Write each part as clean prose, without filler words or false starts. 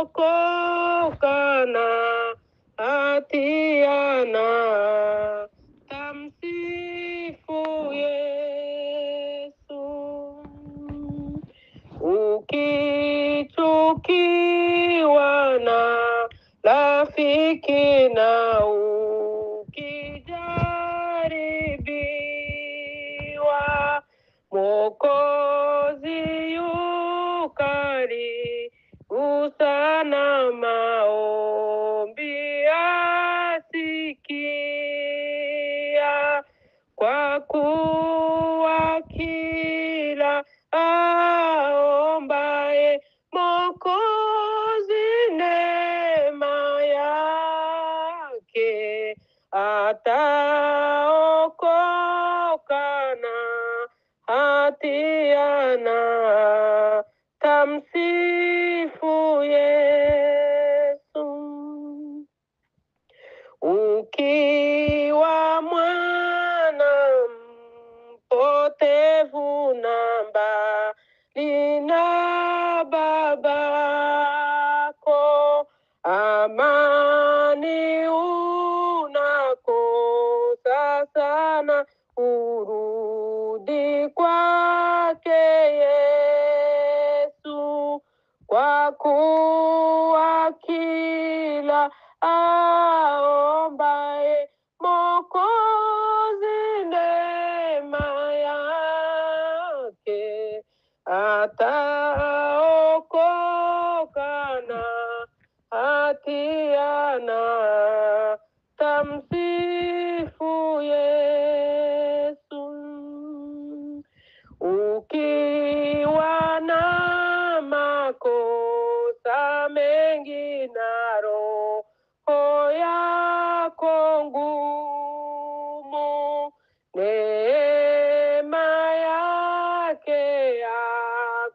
ataokoka na hatia na tamsifu Yesu. Ukichukiwa na rafiki na ukijaribiwa, Mwokozi yu karibu sana, maombi asikia, kwa kuwa kila aombaye Mwokozi neema yake ataokoka na hatia na tamsifu Yesu. Ukiwa mwana mpotevu na mbali na babako, amani unakosa sana, urudi kwake Yesu, kwa kuwa kila aombaye Mwokozi neema yake ataokoka na hatia na tamsifu Yesu. Ukiwa na makosa mengi na roho yako ngumu, neema yake ya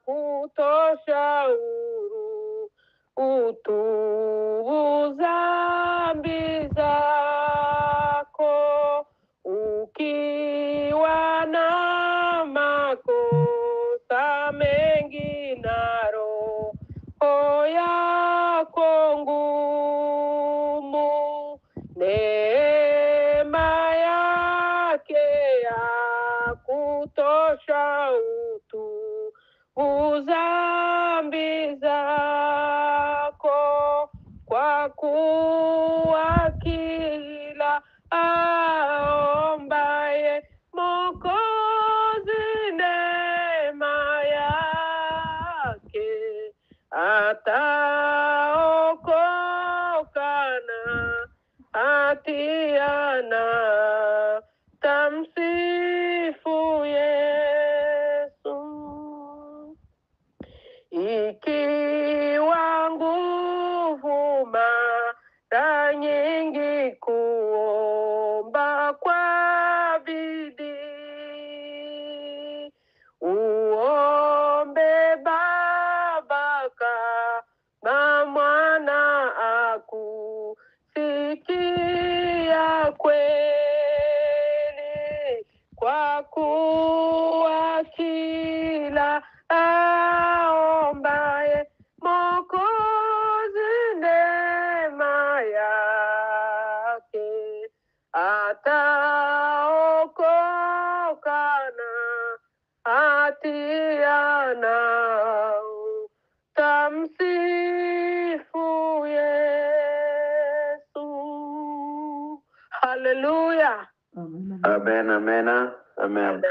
kutosha, utubu dhambi zako. Ukiwa na makosa mengi na roho yako ngumu, neema yake ya kutosha, utubu dhambi zako, kwa kuwa kila aombaye Mwokozi neema yake ataokoka na hatia na tamsifu Yesu. Ikiwa nguvu mara nyingi kuomba kwa bidii, uombe Baba kama mwana akusikia kweli, kwa kuwa kila aombaye Mwokozi neema yake ataokoka na hatia na tamsifu Yesu. Haleluya. Amen, amen, amen,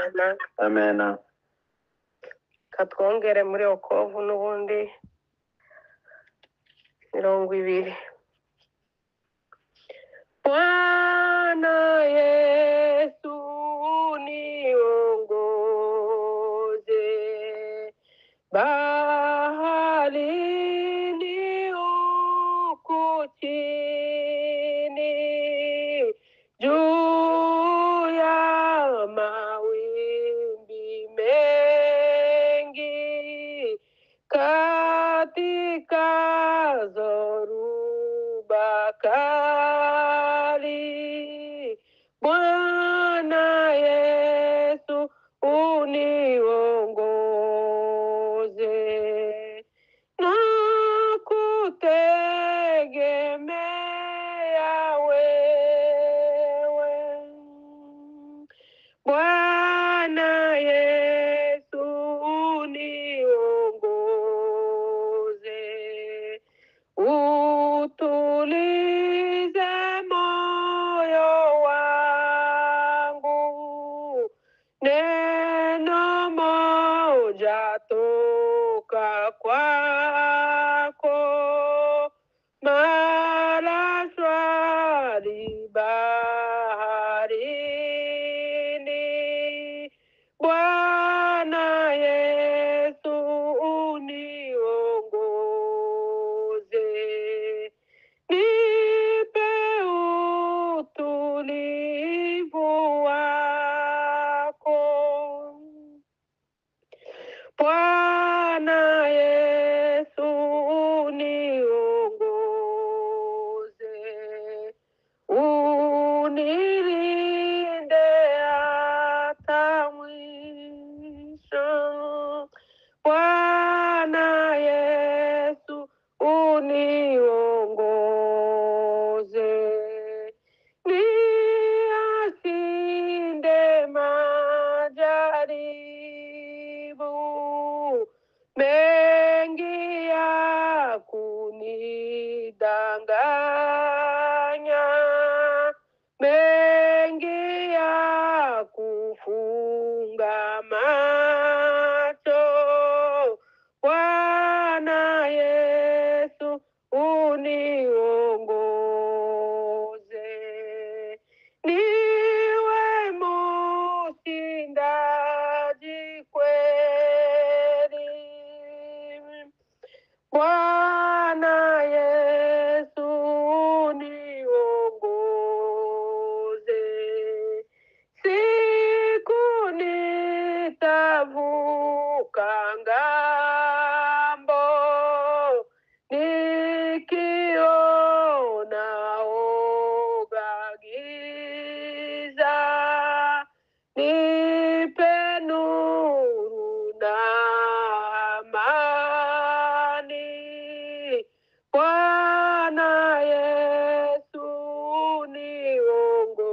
amen. Katwongere muri Okovu n'ubundi 20. Bwana Yesu niongoze baharini huku chini, juu ya mawimbi mengi, katika dhoruba unilinde hata mwisho. Bwana Yesu uniongoze, niashinde majaribu mengi ya kunidanganya, mengi ya kufunga macho. Bwana Yesu uniongoze, niwe mshindaji kweli. Bwana Yesu uniongoze, siku nitavuka ngambo, nikiona oga giza, nipe nuru na amani. Bwana Yesu uniongoze,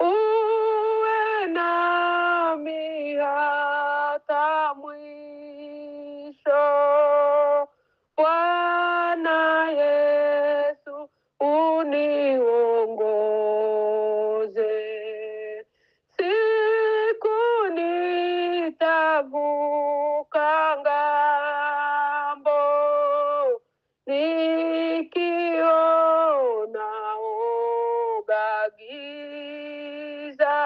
uwe nami hata mwisho. Bwana Yesu uniongoze, siku nitavuka ngambo, nikiona oga giza,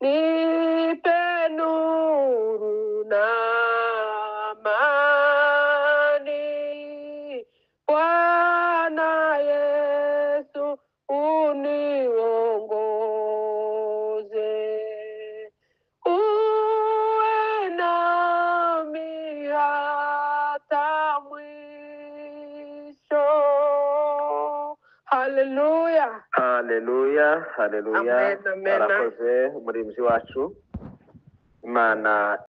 nipe nuru na amani. Bwana Yesu uniongoze, uwe nami hata mwisho. Haleluya. Haleluya, haleluya. Amen, amen. Arakoze umurinzi wacu. Imana